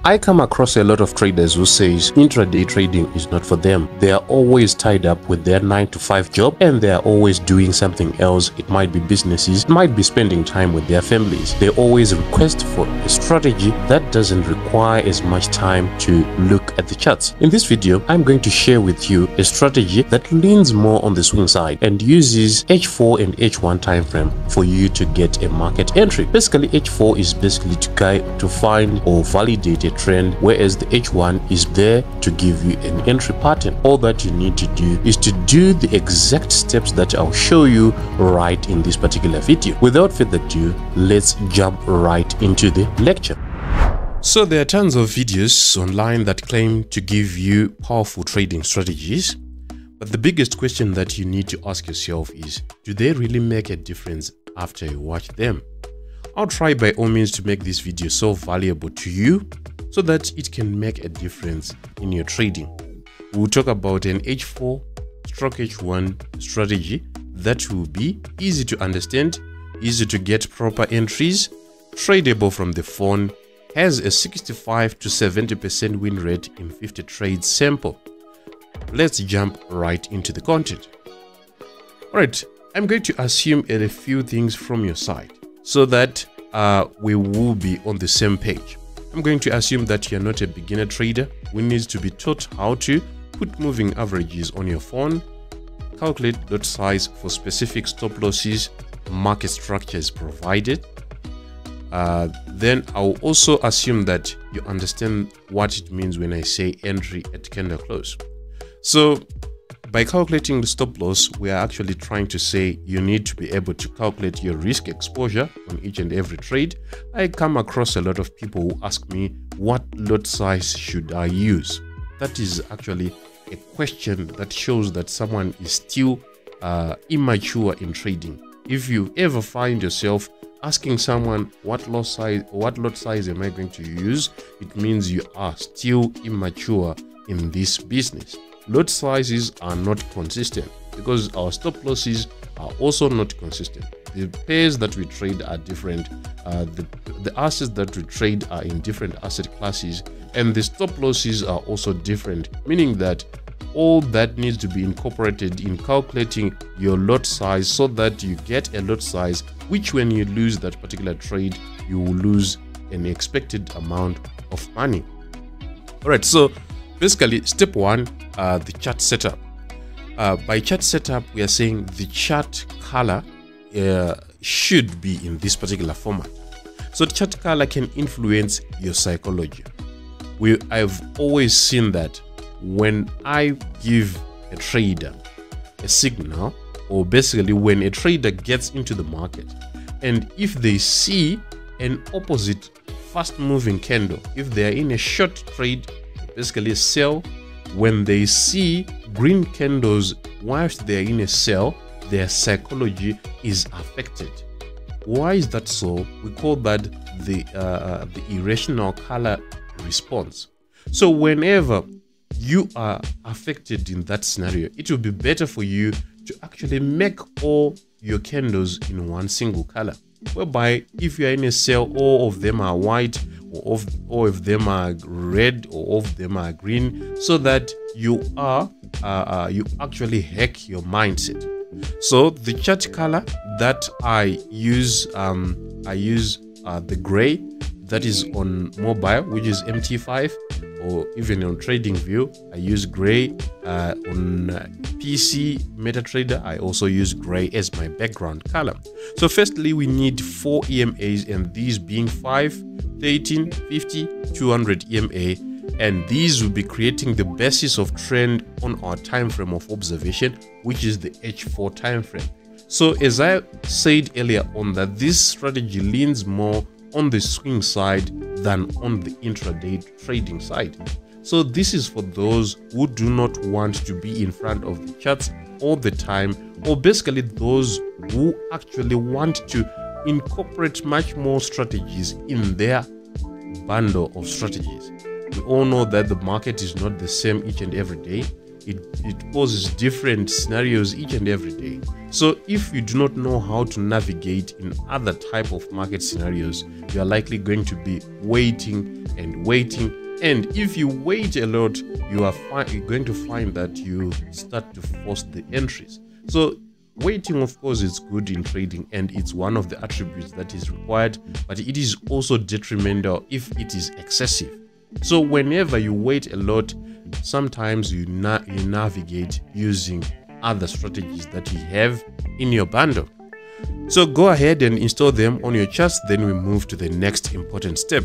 I come across a lot of traders who says intraday trading is not for them. They are always tied up with their 9-to-5 job and they are always doing something else. It might be businesses, it might be spending time with their families. They always request for a strategy that doesn't require as much time to look at the charts. In this video, I'm going to share with you a strategy that leans more on the swing side and uses H4 and H1 time frame for you to get a market entry. Basically, H4 is basically to find or validate a trend, whereas the H1 is there to give you an entry pattern. All that you need to do is to do the exact steps that I'll show you right in this particular video. Without further ado, let's jump right into the lecture. So there are tons of videos online that claim to give you powerful trading strategies, but the biggest question that you need to ask yourself is, do they really make a difference after you watch them? I'll try by all means to make this video so valuable to you so that it can make a difference in your trading. We'll talk about an H4 stroke H1 strategy that will be easy to understand, easy to get proper entries, tradable from the phone, has a 65 to 70% win rate in 50 trades sample. Let's jump right into the content. Alright, I'm going to assume a few things from your side so that we will be on the same page. I'm going to assume that you're not a beginner trader who needs to be taught how to put moving averages on your phone, calculate lot size for specific stop losses, market structure is provided. Then I'll also assume that you understand what it means when I say entry at candle close. So by calculating the stop loss, we are actually trying to say you need to be able to calculate your risk exposure on each and every trade. I come across a lot of people who ask me, what lot size should I use? That is actually a question that shows that someone is still immature in trading. If you ever find yourself asking someone what lot size am I going to use, it means you are still immature in this business. Lot sizes are not consistent because our stop losses are also not consistent. The pairs that we trade are different. The assets that we trade are in different asset classes, and the stop losses are also different, meaning that all that needs to be incorporated in calculating your lot size so that you get a lot size which, when you lose that particular trade, you will lose an expected amount of money. All right, so basically step one, the chart setup. By chart setup, we are saying the chart color should be in this particular format. So the chart color can influence your psychology. I've always seen that when I give a trader a signal, or basically when a trader gets into the market, and if they see an opposite fast moving candle, if they are in a short trade, basically a sell, when they see green candles whilst they are in a sell, their psychology is affected. Why is that so? We call that the irrational color response. So whenever you are affected in that scenario, it will be better for you to actually make all your candles in one single color, whereby if you are in a sell, all of them are white, or all of them are red, or all of them are green, so that you actually hack your mindset. So the chart color that I use the gray that is on mobile, which is MT5, or even on TradingView, I use gray. On PC MetaTrader, I also use gray as my background color. So firstly, we need 4 EMAs, and these being 5, 13, 50, 200 EMA, and these will be creating the basis of trend on our time frame of observation, which is the H4 time frame. So as I said earlier on, that this strategy leans more on the swing side than on the intraday trading side. So this is for those who do not want to be in front of the charts all the time, or basically those who actually want to incorporate much more strategies in their bundle of strategies. We all know that the market is not the same each and every day. It poses different scenarios each and every day. So if you do not know how to navigate in other type of market scenarios, you are likely going to be waiting and waiting. And if you wait a lot, you're going to find that you start to force the entries. So waiting, of course, is good in trading, and it's one of the attributes that is required, but it is also detrimental if it is excessive. So whenever you wait a lot, sometimes you navigate using other strategies that you have in your bundle. So go ahead and install them on your charts. Then we move to the next important step.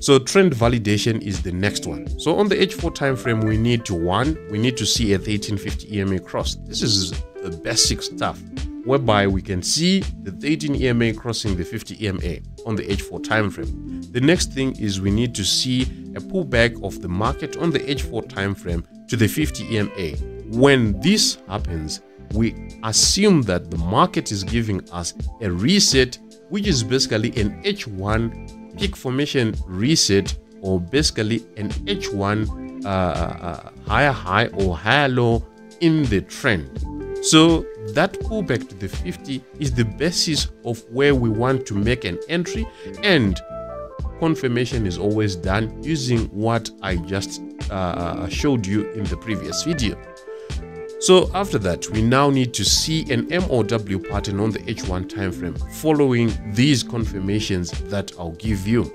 So trend validation is the next one. So on the H4 time frame, we need to see a 1350 EMA cross. This is the basic stuff, whereby we can see the 13 EMA crossing the 50 EMA on the H4 time frame. The next thing is we need to see a pullback of the market on the H4 time frame to the 50 EMA. When this happens, we assume that the market is giving us a reset, which is basically an H1 peak formation reset, or basically an H1 higher high or higher low in the trend. So that pullback to the 50 is the basis of where we want to make an entry, and confirmation is always done using what I just showed you in the previous video. So after that, we now need to see an MOW pattern on the H1 time frame following these confirmations that I'll give you.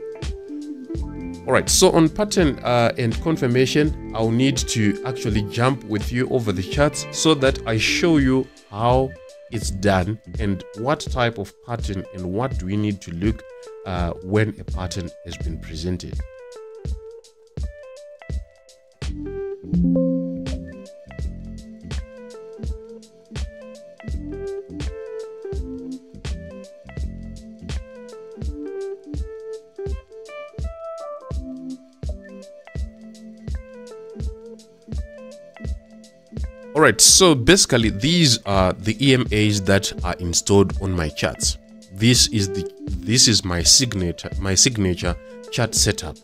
All right, so on pattern and confirmation, I'll need to actually jump with you over the charts so that I show you how it's done and what type of pattern and what do we need to look when a pattern has been presented. All right, so basically these are the EMAs that are installed on my charts. This is my signature chart setup.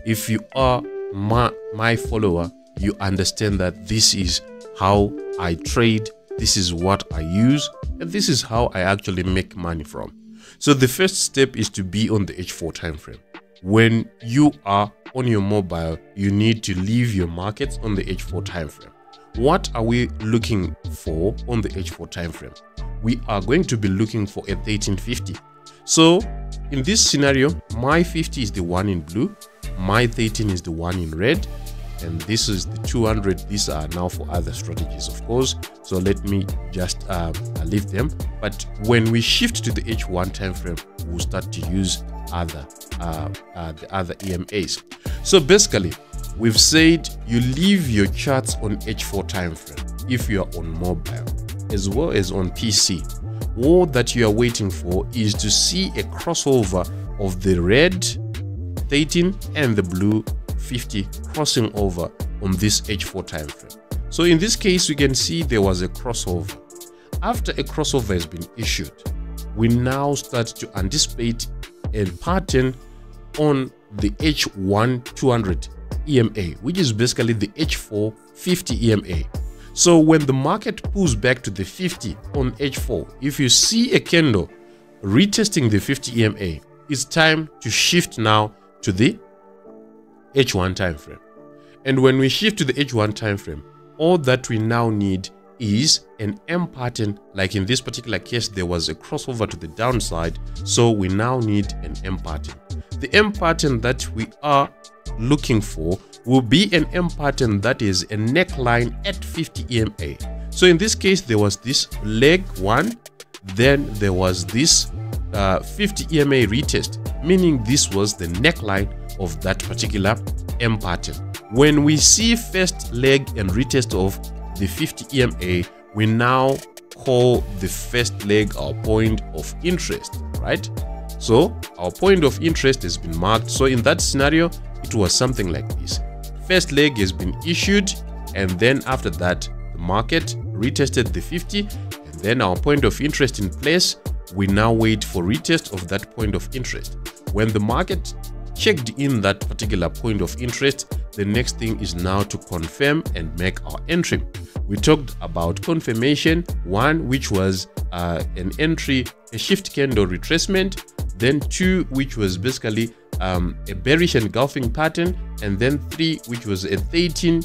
If you are my follower, you understand that this is how I trade, this is what I use, and this is how I actually make money from. So the first step is to be on the H4 time frame. When you are on your mobile, you need to leave your markets on the H4 time frame. What are we looking for on the H4 time frame? We are going to be looking for a 1350. So in this scenario, my 50 is the one in blue, my 13 is the one in red, and this is the 200. These are now for other strategies, of course, so let me just leave them. But when we shift to the H1 time frame, we'll start to use the other EMAs. So basically, we've said you leave your charts on H4 time frame if you are on mobile as well as on PC. All that you are waiting for is to see a crossover of the red 13 and the blue 50 crossing over on this H4 time frame. So in this case, we can see there was a crossover. After a crossover has been issued, we now start to anticipate a pattern on the H1 200 EMA, which is basically the H4 50 EMA. So when the market pulls back to the 50 on H4, if you see a candle retesting the 50 EMA, it's time to shift now to the H1 time frame. And when we shift to the H1 time frame, all that we now need is an M pattern. Like in this particular case, there was a crossover to the downside, so we now need an M pattern. The M pattern that we are looking for will be an M pattern that is a neckline at 50 EMA. So in this case, there was this leg one, then there was this 50 EMA retest, meaning this was the neckline of that particular M pattern. When we see first leg and retest of the 50 EMA, we now call the first leg our point of interest, right? So our point of interest has been marked. So in that scenario, it was something like this. First leg has been issued, and then after that, the market retested the 50, and then our point of interest in place. We now wait for retest of that point of interest. When the market checked in that particular point of interest, the next thing is now to confirm and make our entry. We talked about confirmation one, which was an entry, a shift candle retracement, then two, which was basically a bearish engulfing pattern, and then 3, which was a 13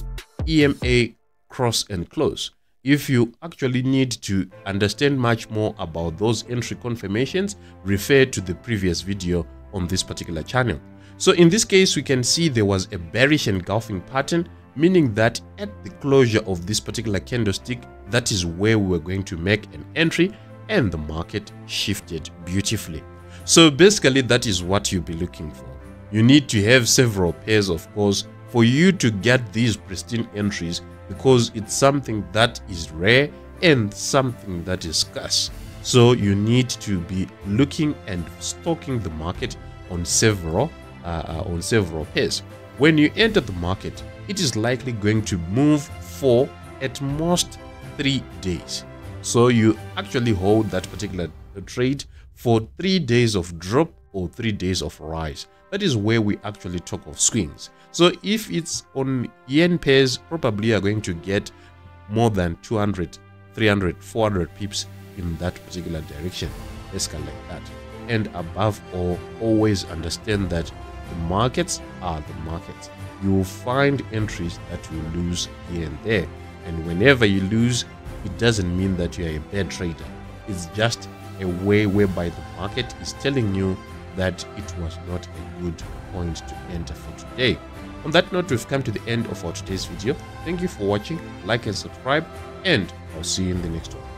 EMA cross and close. If you actually need to understand much more about those entry confirmations, refer to the previous video on this particular channel. So in this case, we can see there was a bearish engulfing pattern, meaning that at the closure of this particular candlestick, that is where we were going to make an entry, and the market shifted beautifully. So basically, that is what you'll be looking for. You need to have several pairs, of course, for you to get these pristine entries, because it's something that is rare and something that is scarce. So you need to be looking and stalking the market on several pairs. When you enter the market, it is likely going to move for at most 3 days. So you actually hold that particular trade for 3 days of drop or 3 days of rise. That is where we actually talk of swings. So if it's on yen pairs, probably you are going to get more than 200, 300, 400 pips in that particular direction. Basically like that. And above all, always understand that the markets are the markets. You will find entries that you lose here and there. And whenever you lose, it doesn't mean that you are a bad trader. It's just a way whereby the market is telling you that it was not a good point to enter for today. On that note, we've come to the end of our today's video. Thank you for watching. Like and subscribe, and I'll see you in the next one.